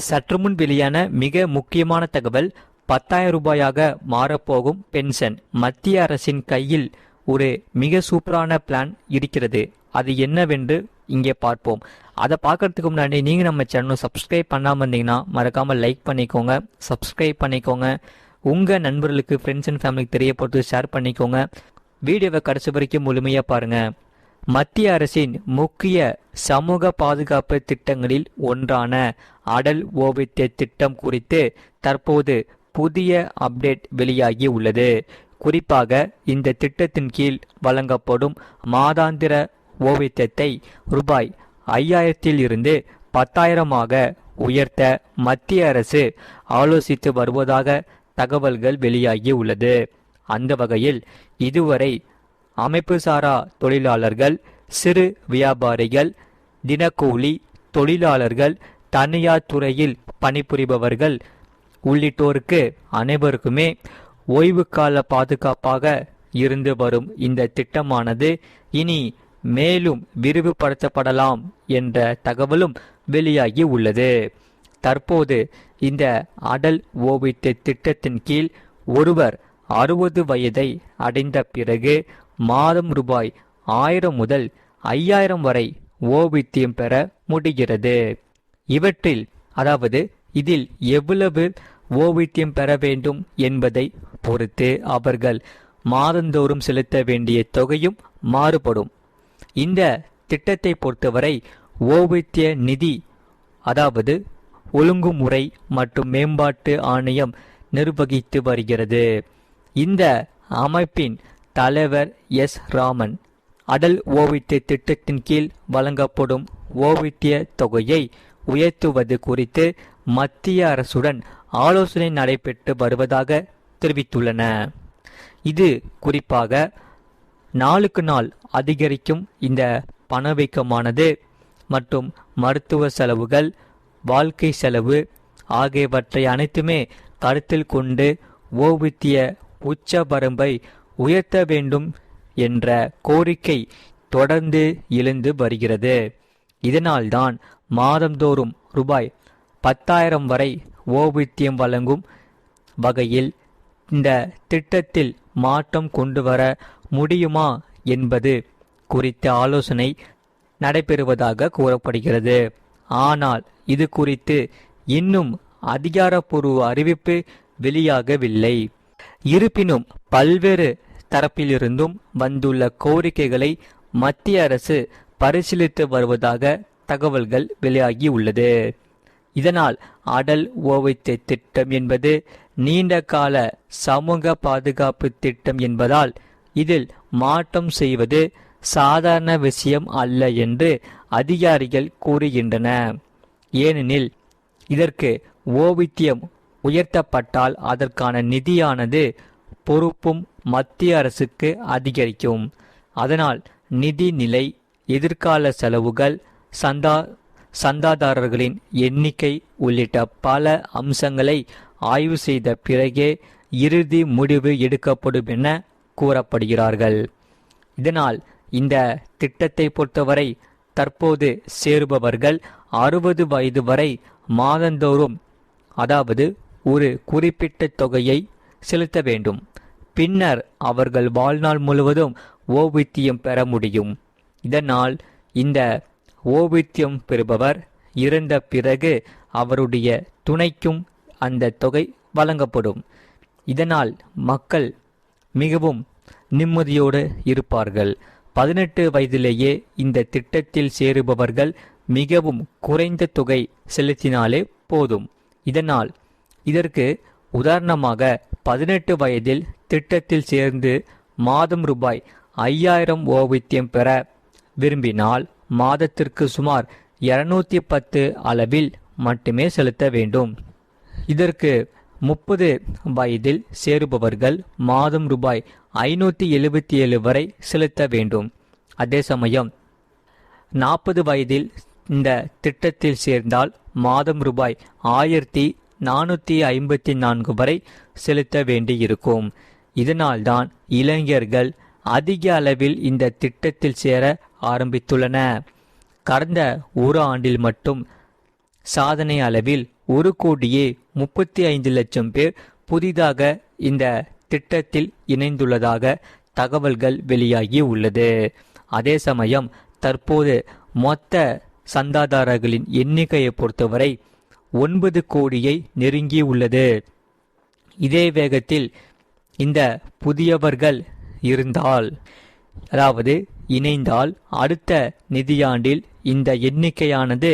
சற்று முன் வெளியான மிக முக்கியமான தகவல், 10,000 ரூபாயாக மாறப்போகும் பென்ஷன். மத்திய அரசின் கையில் ஒரு மிக சூப்பரான பிளான் இருக்கிறது. அது என்னவென்று இங்கே பார்ப்போம். அதை பார்க்கறதுக்கு முன்னாடி நீங்கள் நம்ம சேனலை சப்ஸ்கிரைப் பண்ணாமல் இருந்தீங்கன்னா மறக்காமல் லைக் பண்ணிக்கோங்க, சப்ஸ்கிரைப் பண்ணிக்கோங்க. உங்கள் நண்பர்களுக்கு, ஃப்ரெண்ட்ஸ் அண்ட் ஃபேமிலிக்கு தெரியப்படுத்தி ஷேர் பண்ணிக்கோங்க. வீடியோவை கடைசி வரைக்கும் முழுமையாக பாருங்கள். மத்திய அரசின் முக்கிய சமூக பாதுகாப்பு திட்டங்களில் ஒன்றான அடல் ஓய்வூதிய திட்டம் குறித்து தற்போது புதிய அப்டேட் வெளியாகி உள்ளது. குறிப்பாக இந்த திட்டத்தின் கீழ் வழங்கப்படும் மாதாந்திர ஓய்வூதியத்தை ரூபாய் 5,000 இருந்து 10,000 உயர்த்த மத்திய அரசு ஆலோசித்து வருவதாக தகவல்கள் வெளியாகி உள்ளது. அந்த வகையில் இதுவரை அமைப்பு சாரா தொழிலாளர்கள், சிறு வியாபாரிகள், தினக்கூலி தொழிலாளர்கள், தனியார் துறையில் பணிபுரிபவர்கள் உள்ளிட்டோருக்கு அனைவருக்குமே ஓய்வு கால பாதுகாப்பாக இருந்து வரும் இந்த திட்டமானது இனி மேலும் விரிவுபடுத்தப்படலாம் என்ற தகவலும் வெளியாகி உள்ளது. தற்போது இந்த அடல் ஓய்வூதிய திட்டத்தின் கீழ் ஒருவர் 60 வயதை அடைந்த பிறகு மாதம் ரூபாய் 1,000 முதல் 5,000 வரை ஓய்வூதியம் பெற முடிகிறது. இதில் எவ்வளவு ஓய்வூதியம் பெற வேண்டும் என்பதை பொறுத்து அவர்கள் மாதந்தோறும் செலுத்த வேண்டிய தொகையும் மாறுபடும். இந்த திட்டத்தை பொறுத்தவரை ஓய்வூதிய நிதி ஒழுங்குமுறை மற்றும் மேம்பாட்டு ஆணையம் நிர்வகித்து வருகிறது. இந்த அமைப்பின் தலைவர் எஸ். ராமன் அடல் ஓய்வூதிய திட்டத்தின் கீழ் வழங்கப்படும் ஓய்வூதிய தொகையை உயர்த்துவது குறித்து மத்திய அரசுடன் ஆலோசனை நடைபெற்று வருவதாக தெரிவித்துள்ளன. இது குறிப்பாக நாளுக்கு நாள் அதிகரிக்கும் இந்த பணவீக்கமானது மற்றும் மருத்துவ செலவுகள், வாழ்க்கை செலவு ஆகியவற்றை அனைத்துமே கருத்தில் கொண்டு ஓய்வூதிய உச்ச வரம்பை உயர்த்த வேண்டும் என்ற கோரிக்கை தொடர்ந்து எழுந்து வருகிறது. இதனால்தான் மாதந்தோறும் ரூபாய் 10,000 வரை ஓய்வூதியம் வழங்கும் வகையில் இந்த திட்டத்தில் மாற்றம் கொண்டு வர முடியுமா என்பது குறித்த ஆலோசனை நடைபெறுவதாக கூறப்படுகிறது. ஆனால் இது குறித்து இன்னும் அதிகாரப்பூர்வ அறிவிப்பு வெளியாகவில்லை. இருப்பினும் பல்வேறு தரப்பிலிருந்தும் வந்துள்ள கோரிக்கைகளை மத்திய அரசு பரிசீலித்து வருவதாக தகவல்கள் வெளியாகி உள்ளது. இதனால் அடல் ஓய்வூதிய திட்டம் என்பது நீண்ட கால சமூக பாதுகாப்பு திட்டம் என்பதால் இதில் மாற்றம் செய்வது சாதாரண விஷயம் அல்ல என்று அதிகாரிகள் கூறுகின்றன. ஏனெனில் இதற்கு ஓய்வூதியம் உயர்த்தப்பட்டால் அதற்கான நிதியானது பொறுப்பும் மத்திய அரசுக்கு அதிகரிக்கும். அதனால் நிதி நிலை, எதிர்கால செலவுகள், சந்தாதாரர்களின் எண்ணிக்கை உள்ளிட்ட பல அம்சங்களை ஆய்வு செய்த பிறகே இறுதி முடிவு எடுக்கப்படும் என கூறப்படுகிறார்கள். இதனால் இந்த திட்டத்தை பொறுத்தவரை தற்போது சேருபவர்கள் 60 வயது வரை மாதந்தோறும் ஒரு குறிப்பிட்ட தொகையை செலுத்த வேண்டும். பின்னர் அவர்கள் வாழ்நாள் முழுவதும் ஓய்வூதியம் பெற முடியும். இதனால் இந்த ஓய்வூதியம் பெறுபவர் இறந்த பிறகு அவருடைய துணைக்கும் அந்த தொகை வழங்கப்படும். இதனால் மக்கள் மிகவும் நிம்மதியோடு இருப்பார்கள். 18 வயதிலேயே இந்த திட்டத்தில் சேருபவர்கள் மிகவும் குறைந்த தொகை செலுத்தினாலே போதும். இதனால் இதற்கு உதாரணமாக 18 வயதில் திட்டத்தில் சேர்ந்து மாதம் ரூபாய் 5,000 ஓய்வூதியம் பெற விரும்பினால் மாதத்திற்கு சுமார் 210 அளவில் மட்டுமே செலுத்த வேண்டும். இதற்கு 30 வயதில் சேருபவர்கள் மாதம் ரூபாய் 577 வரை செலுத்த வேண்டும். அதே சமயம் 40 வயதில் இந்த திட்டத்தில் சேர்ந்தால் மாதம் ரூபாய் 1,454 வரை செலுத்த வேண்டியிருக்கும். இதனால்தான் இளைஞர்கள் அதிக அளவில் இந்த திட்டத்தில் சேர ஆரம்பித்துள்ளன. கடந்த ஒரு ஆண்டில் மட்டும் சாதனை அளவில் 1,35,00,000 பேர் புதிதாக இந்த திட்டத்தில் இணைந்துள்ளதாக தகவல்கள் வெளியாகி உள்ளது. அதே சமயம் தற்போது மொத்த சந்தாதாரர்களின் எண்ணிக்கையை பொறுத்தவரை 9 கோடியை நெருங்கி உள்ளது. இதே வேகத்தில் இந்த புதியவர்கள் இணைந்தால் அடுத்த நிதியாண்டில் இந்த எண்ணிக்கையானது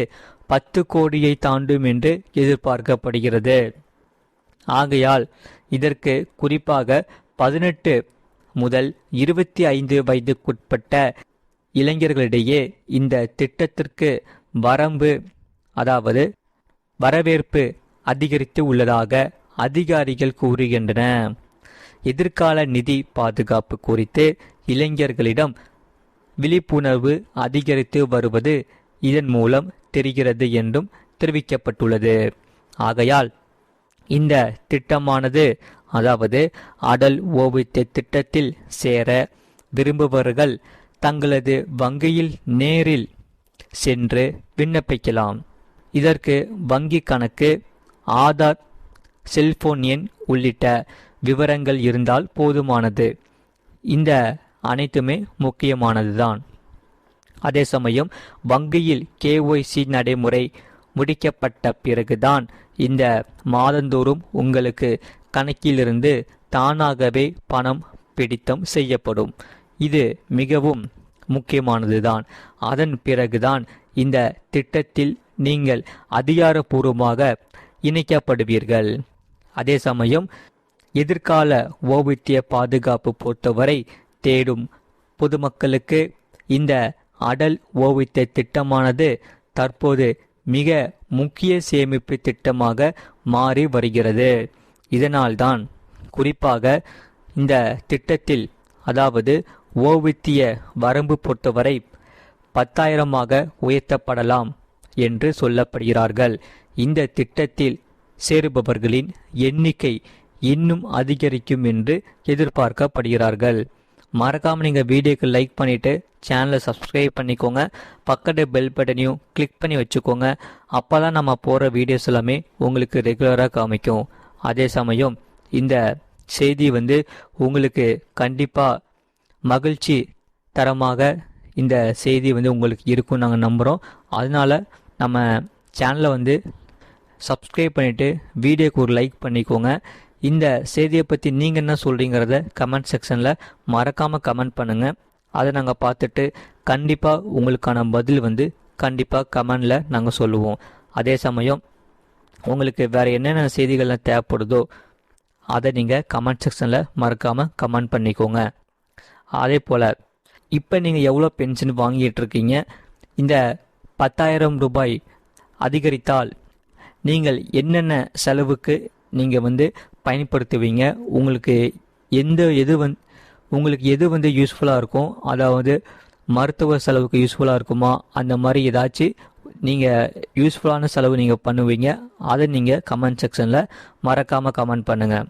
10 கோடியை தாண்டும் என்று எதிர்பார்க்கப்படுகிறது. ஆகையால் இதற்கு குறிப்பாக 18 முதல் 25 வயதுக்குட்பட்ட இளைஞர்களிடையே இந்த திட்டத்திற்கு வரவேற்பு அதிகரித்து உள்ளதாக அதிகாரிகள் கூறுகின்றனர். எதிர்கால நிதி பாதுகாப்பு குறித்து இளைஞர்களிடம் விழிப்புணர்வு அதிகரித்து வருவது இதன் மூலம் தெரிகிறது என்றும் தெரிவிக்கப்பட்டுள்ளது. ஆகையால் இந்த திட்டமானது அடல் ஓய்வூதிய திட்டத்தில் சேர விரும்புபவர்கள் தங்களது வங்கியில் நேரில் சென்று விண்ணப்பிக்கலாம். இதற்கு வங்கி கணக்கு, ஆதார், செல்போன் எண் உள்ளிட்ட விவரங்கள் இருந்தால் போதுமானது. இந்த அனைத்துமே முக்கியமானதுதான். அதே சமயம் வங்கியில் KYC நடைமுறை முடிக்கப்பட்ட பிறகுதான் இந்த மாதந்தோறும் உங்களுக்கு கணக்கிலிருந்து தானாகவே பணம் பிடித்தம் செய்யப்படும். இது மிகவும் முக்கியமானதுதான். அதன் பிறகுதான் இந்த திட்டத்தில் நீங்கள் அதிகாரப்பூர்வமாக இணைக்கப்படுவீர்கள். அதே சமயம் எதிர்கால ஓய்வூதிய பாதுகாப்பு பொறுத்தவரை தேடும் பொதுமக்களுக்கு இந்த அடல் ஓய்வூதிய திட்டமானது தற்போது மிக முக்கிய சேமிப்பு திட்டமாக மாறி வருகிறது. இதனால்தான் குறிப்பாக இந்த திட்டத்தில் ஓய்வூதிய வரம்பு பொறுத்தவரை 10,000 உயர்த்தப்படலாம் என்று சொல்லப்படுகிறார்கள். இந்த திட்டத்தில் சேருபவர்களின் எண்ணிக்கை இன்னும் அதிகரிக்கும் என்று எதிர்பார்க்கப்படுகிறார்கள். மறக்காமல் நீங்கள் வீடியோக்கு லைக் பண்ணிவிட்டு சேனலை சப்ஸ்கிரைப் பண்ணிக்கோங்க. பக்கத்து பெல் பட்டனையும் கிளிக் பண்ணி வச்சுக்கோங்க. அப்போ தான் நம்ம போகிற வீடியோஸ் எல்லாமே உங்களுக்கு ரெகுலராக காமிக்கும். அதே சமயம் இந்த செய்தி உங்களுக்கு கண்டிப்பாக மகிழ்ச்சி தரமாக இந்த செய்தி உங்களுக்கு இருக்கும் நாங்கள் நம்புகிறோம். அதனால் நம்ம சேனலை சப்ஸ்கிரைப் பண்ணிவிட்டு வீடியோக்கு ஒரு லைக் பண்ணிக்கோங்க. இந்த செய்தியை பற்றி நீங்கள் என்ன சொல்கிறீங்கிறத கமெண்ட் செக்ஷனில் மறக்காமல் கமெண்ட் பண்ணுங்கள். அதை நாங்கள் பார்த்துட்டு கண்டிப்பாக உங்களுக்கான பதில் கண்டிப்பாக கமெண்டில் நாங்கள் சொல்லுவோம். அதே சமயம் உங்களுக்கு வேறு என்னென்ன செய்திகள்லாம் தேவைப்படுதோ அதை நீங்கள் கமெண்ட் செக்ஷனில் மறக்காமல் கமெண்ட் பண்ணிக்கோங்க. அதே போல் இப்போ நீங்கள் எவ்வளோ பென்ஷன் வாங்கிட்டு இருக்கீங்க? இந்த 10,000 ரூபாய் அதிகரித்தால் நீங்கள் என்னென்ன செலவுக்கு நீங்கள் பயன்படுத்துவீங்க? உங்களுக்கு எது யூஸ்ஃபுல்லாக இருக்கும்? மருத்துவ செலவுக்கு யூஸ்ஃபுல்லாக இருக்குமா? அந்த மாதிரி ஏதாச்சும் நீங்கள் யூஸ்ஃபுல்லான செலவு நீங்கள் பண்ணுவீங்க. அதை நீங்கள் கமெண்ட் செக்ஷனில் மறக்காமல் கமெண்ட் பண்ணுங்கள்.